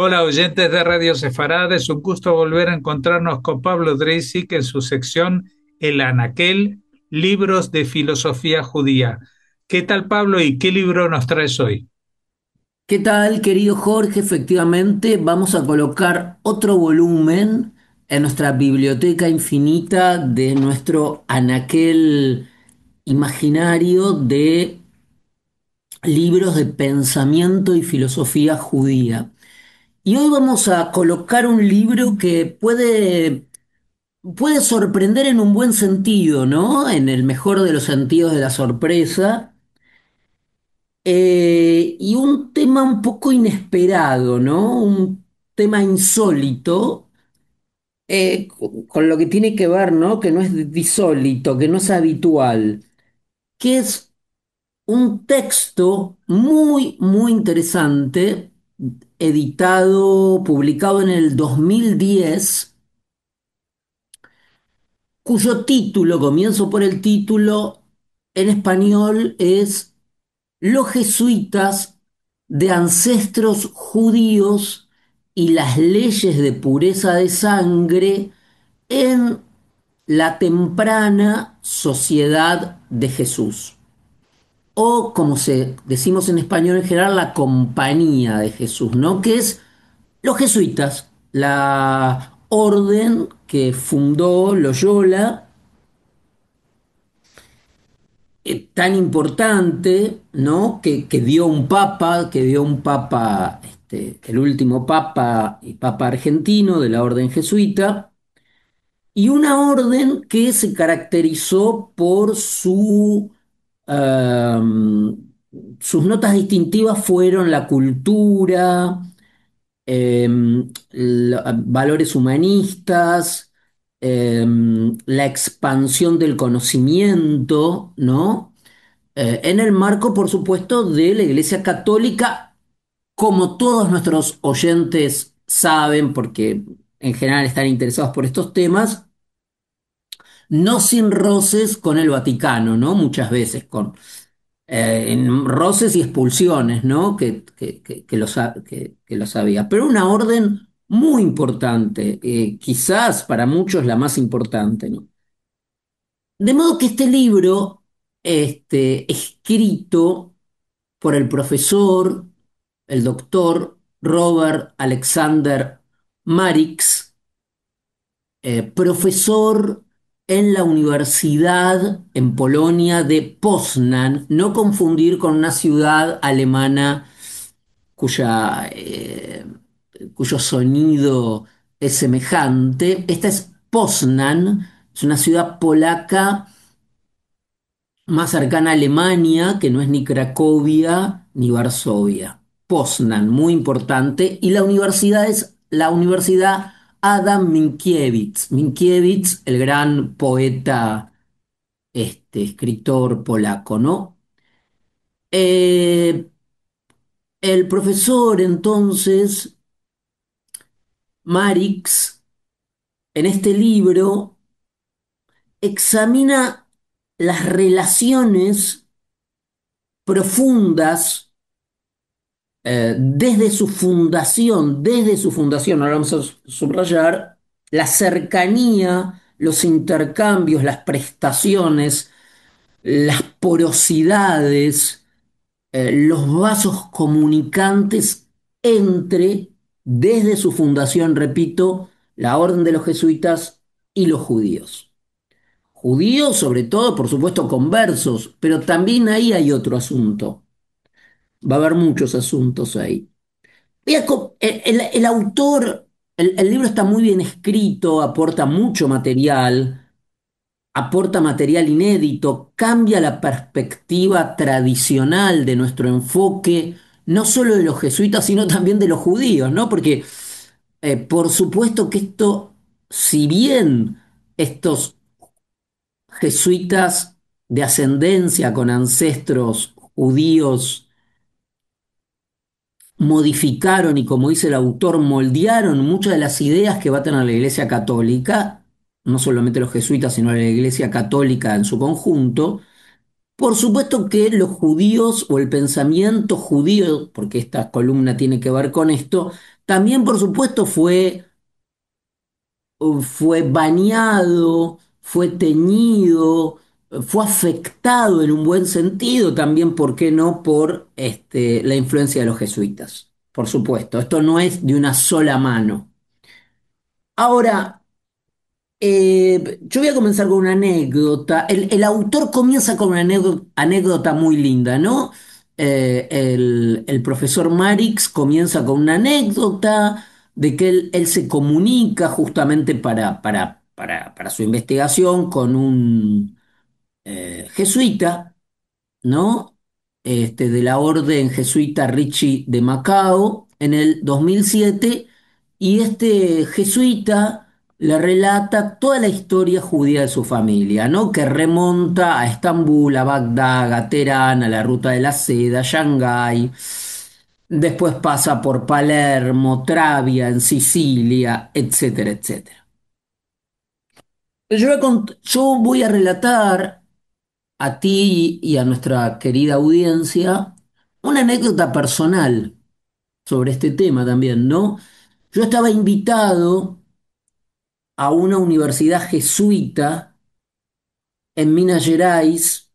Hola, oyentes de Radio Sefarad, es un gusto volver a encontrarnos con Pablo Dreisig en su sección El Anaquel, libros de filosofía judía. ¿Qué tal, Pablo, y qué libro nos traes hoy? ¿Qué tal, querido Jorge? Efectivamente, vamos a colocar otro volumen en nuestra biblioteca infinita de nuestro anaquel imaginario de libros de pensamiento y filosofía judía. Y hoy vamos a colocar un libro que puede sorprender en un buen sentido, ¿no? En el mejor de los sentidos de la sorpresa. Y un tema un poco inesperado, ¿no? Un tema insólito, con lo que tiene que ver, ¿no? Que no es disólito, que no es habitual, que es un texto muy, muy interesante, editado, publicado en el 2010, cuyo título, comienzo por el título, en español es Los jesuitas de ancestros judíos y las leyes de pureza de sangre en la temprana sociedad de Jesús. O como se decimos en español en general, la compañía de Jesús, ¿no? Que es los jesuitas, la orden que fundó Loyola, tan importante, ¿no? Que dio un papa, el último papa y papa argentino de la orden jesuita, y una orden que se caracterizó por um, sus notas distintivas fueron la cultura, valores humanistas, la expansión del conocimiento, ¿no? En el marco, por supuesto, de la Iglesia Católica, como todos nuestros oyentes saben, porque en general están interesados por estos temas, no sin roces con el Vaticano, ¿no? Muchas veces con en roces y expulsiones, ¿no? Que los había. Pero una orden muy importante, quizás para muchos la más importante, ¿no? De modo que este libro, escrito por el profesor, el doctor Robert Alexander Marix, profesor en la Universidad en Polonia de Poznan, no confundir con una ciudad alemana cuya, cuyo sonido es semejante. Esta es Poznan, es una ciudad polaca más cercana a Alemania, que no es ni Cracovia ni Varsovia. Poznan, muy importante, y la universidad es la Universidad Adam Mickiewicz. Mickiewicz, el gran poeta, escritor polaco, ¿no? Eh, el profesor, entonces, Marix, en este libro, examina las relaciones profundas desde su fundación, ahora vamos a subrayar, la cercanía, los intercambios, las prestaciones, las porosidades, los vasos comunicantes entre, desde su fundación, repito, la orden de los jesuitas y los judíos. Judíos, sobre todo, por supuesto, conversos, pero también ahí hay otro asunto. Va a haber muchos asuntos ahí. El autor, el libro está muy bien escrito, aporta mucho material, aporta material inédito, cambia la perspectiva tradicional de nuestro enfoque, no solo de los jesuitas, sino también de los judíos, ¿no? Porque por supuesto que esto, si bien estos jesuitas de ascendencia con ancestros judíos modificaron y, como dice el autor, moldearon muchas de las ideas que va a tener la Iglesia Católica, no solamente los jesuitas, sino la Iglesia Católica en su conjunto. Por supuesto que los judíos o el pensamiento judío, porque esta columna tiene que ver con esto, También, por supuesto, fue bañado, fue teñido, fue afectado en un buen sentido también, ¿por qué no?, por la influencia de los jesuitas. Por supuesto, esto no es de una sola mano. Ahora, yo voy a comenzar con una anécdota. El autor comienza con una anécdota muy linda, ¿no? El profesor Marix comienza con una anécdota de que él se comunica justamente para su investigación con un jesuita, ¿no? De la orden jesuita Ricci de Macao en el 2007, y este jesuita le relata toda la historia judía de su familia, ¿no? Que remonta a Estambul, a Bagdad, a Teherán, a la Ruta de la Seda, Shanghái, después pasa por Palermo, Travia, en Sicilia, etcétera, etcétera. Yo voy a relatar a ti y a nuestra querida audiencia una anécdota personal sobre este tema también, ¿no? Yo estaba invitado a una universidad jesuita en Minas Gerais,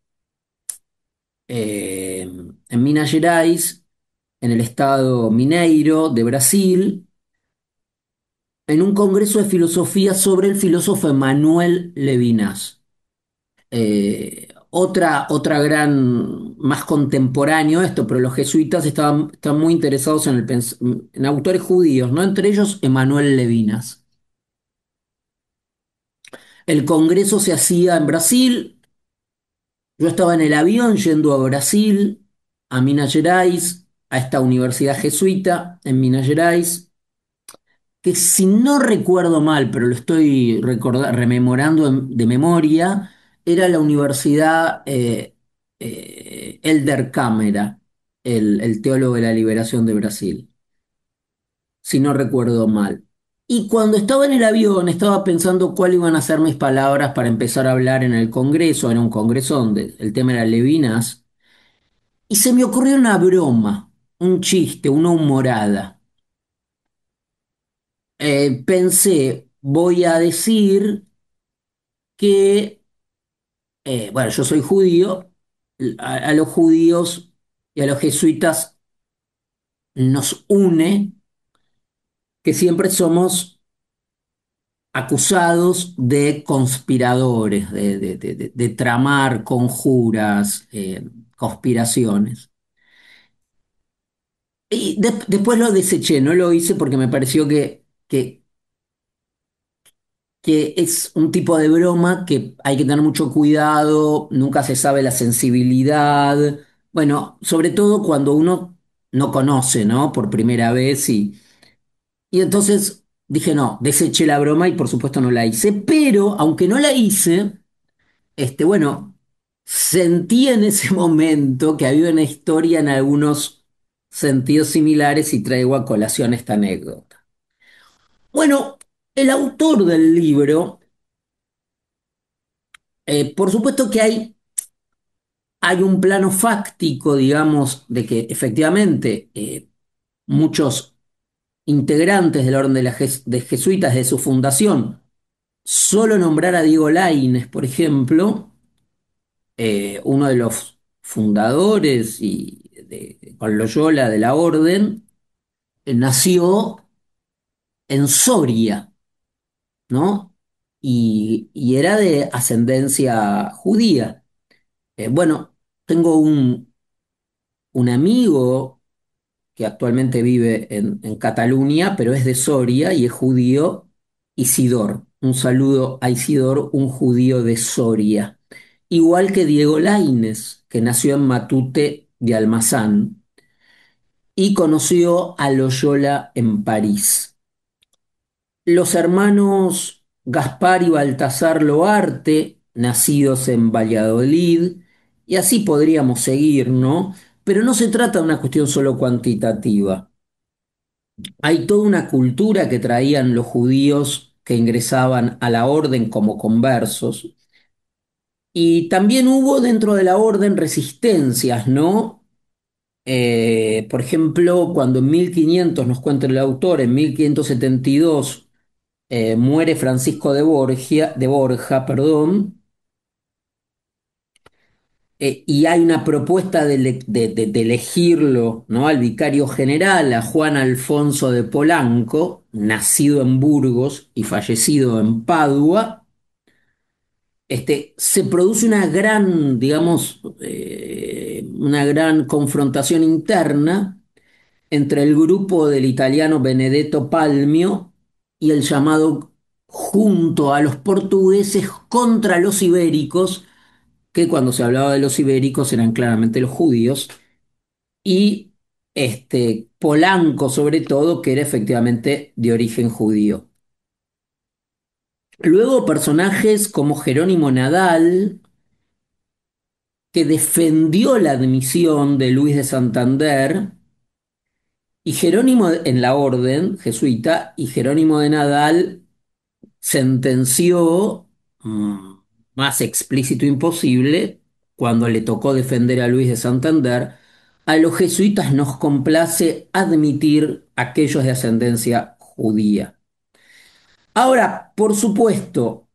en Minas Gerais, en el estado Mineiro de Brasil, en un congreso de filosofía sobre el filósofo Emmanuel Levinas. Otra gran, más contemporáneo esto, pero los jesuitas estaban muy interesados en autores judíos, ¿no? Entre ellos Emanuel Levinas. El congreso se hacía en Brasil, yo estaba en el avión yendo a Brasil, a Minas Gerais, a esta universidad jesuita en Minas Gerais, que si no recuerdo mal, pero lo estoy rememorando de memoria, era la Universidad Elder Câmara, el teólogo de la liberación de Brasil, si no recuerdo mal. Y cuando estaba en el avión, estaba pensando cuáles iban a ser mis palabras para empezar a hablar en el Congreso, era un congreso donde el tema era Levinas, y se me ocurrió una broma, un chiste, una humorada. Pensé, voy a decir que, bueno, yo soy judío, a los judíos y a los jesuitas nos une que siempre somos acusados de conspiradores, de tramar conjuras, conspiraciones. Y después lo deseché, no lo hice porque me pareció que es un tipo de broma que hay que tener mucho cuidado, nunca se sabe la sensibilidad, bueno, sobre todo cuando uno no conoce, ¿no? Por primera vez y entonces dije, no, deseché la broma y por supuesto no la hice, pero aunque no la hice, bueno, sentí en ese momento que había una historia en algunos sentidos similares y traigo a colación esta anécdota. Bueno, el autor del libro, por supuesto que hay un plano fáctico, digamos, de que efectivamente muchos integrantes de la orden de jesuitas de su fundación, solo nombrar a Diego Laínez, por ejemplo, uno de los fundadores con Loyola de la orden, nació en Soria, ¿no? Y era de ascendencia judía. Bueno, tengo un amigo que actualmente vive en Cataluña, pero es de Soria y es judío, Isidor. Un saludo a Isidor, un judío de Soria. Igual que Diego Laínez, que nació en Matute de Almazán y conoció a Loyola en París. Los hermanos Gaspar y Baltasar Loarte, nacidos en Valladolid, y así podríamos seguir, ¿no? Pero no se trata de una cuestión solo cuantitativa. Hay toda una cultura que traían los judíos que ingresaban a la orden como conversos, y también hubo dentro de la orden resistencias, ¿no? Por ejemplo, cuando en 1500, nos cuenta el autor, en 1572 muere Francisco de Borja, perdón, y hay una propuesta de elegirlo, ¿no? Al vicario general, a Juan Alfonso de Polanco, nacido en Burgos y fallecido en Padua. Se produce una gran, digamos, una gran confrontación interna entre el grupo del italiano Benedetto Palmio y el llamado junto a los portugueses contra los ibéricos, que cuando se hablaba de los ibéricos eran claramente los judíos, y Polanco sobre todo, que era efectivamente de origen judío. Luego personajes como Jerónimo Nadal, que defendió la admisión de Luis de Santander, y Jerónimo en la orden jesuita, y Jerónimo de Nadal sentenció, más explícito imposible, cuando le tocó defender a Luis de Santander: a los jesuitas nos complace admitir aquellos de ascendencia judía. Ahora, por supuesto,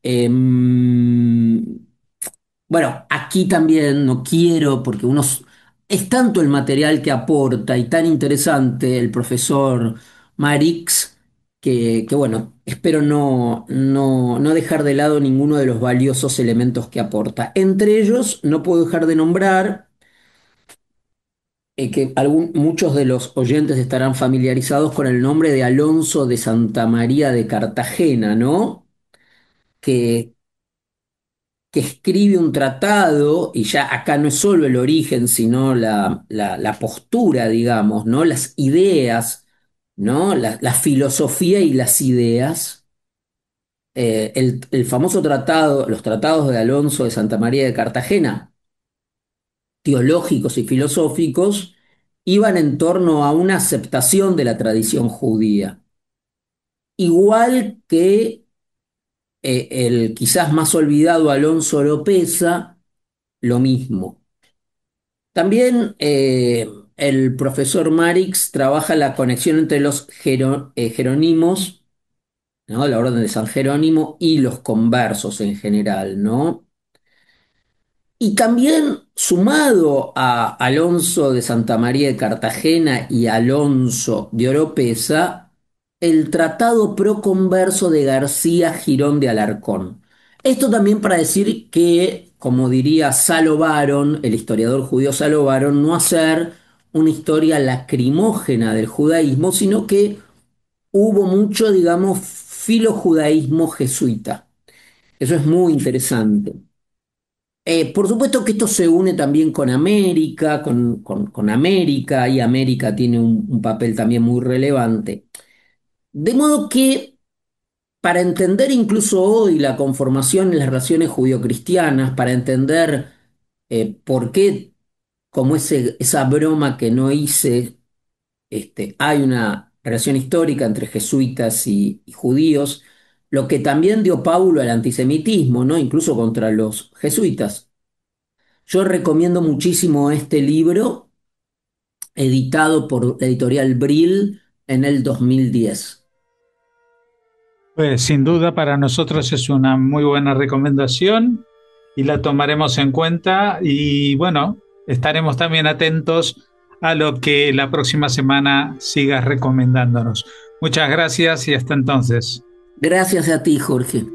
bueno, aquí también no quiero, porque es tanto el material que aporta y tan interesante el profesor Marix, que bueno, espero no dejar de lado ninguno de los valiosos elementos que aporta. Entre ellos, no puedo dejar de nombrar, que muchos de los oyentes estarán familiarizados con el nombre de Alonso de Santa María de Cartagena, ¿no? Que que escribe un tratado, y ya acá no es solo el origen, sino la postura, digamos, ¿no? Las ideas, ¿no? La filosofía y las ideas. El famoso tratado, los tratados de Alonso de Santa María de Cartagena, teológicos y filosóficos, iban en torno a una aceptación de la tradición judía. Igual que el quizás más olvidado Alonso Oropesa, lo mismo. También el profesor Marix trabaja la conexión entre los jerónimos, ¿no? La orden de San Jerónimo y los conversos en general, ¿no? Y también sumado a Alonso de Santa María de Cartagena y Alonso de Oropesa, el Tratado Proconverso de García Girón de Alarcón. Esto también para decir que, como diría Salo Baron, el historiador judío Salo Baron, no hacer una historia lacrimógena del judaísmo, sino que hubo mucho, digamos, filojudaísmo jesuita. Eso es muy interesante. Por supuesto que esto se une también con América, con América, y América tiene un papel también muy relevante. De modo que para entender incluso hoy la conformación en las relaciones judío-cristianas, para entender por qué, como esa broma que no hice, hay una relación histórica entre jesuitas y judíos, lo que también dio pábulo al antisemitismo, ¿no? Incluso contra los jesuitas. Yo recomiendo muchísimo este libro, editado por la editorial Brill en el 2010. Pues sin duda para nosotros es una muy buena recomendación y la tomaremos en cuenta y bueno, estaremos también atentos a lo que la próxima semana sigas recomendándonos. Muchas gracias y hasta entonces. Gracias a ti, Jorge.